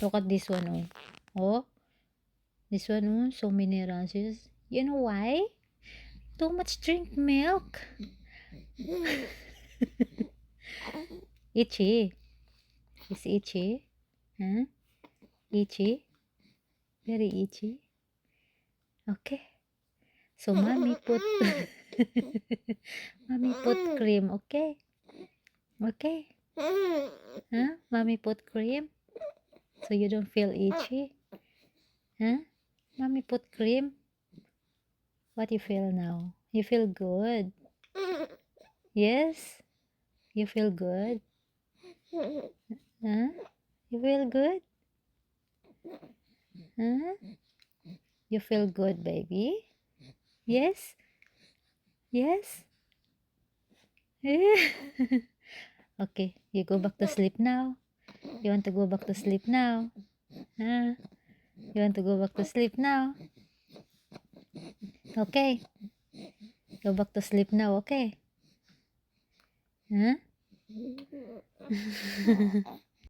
Look at this one, oh. Oh, this one, oh, so many rashes. You know why? Too much drink milk. Itchy. It's itchy. Huh? Itchy. Very itchy. Okay. So mommy put mommy put cream, okay? Okay. Huh? Mommy put cream so you don't feel itchy. Huh? Mommy put cream. What you feel now? You feel good? Yes? You feel good? Huh? You feel good? Huh? You feel good, baby? Yes? Yes? Okay, you go back to sleep now. You want to go back to sleep now? Huh? You want to go back to sleep now? Okay. Go back to sleep now, okay? Huh?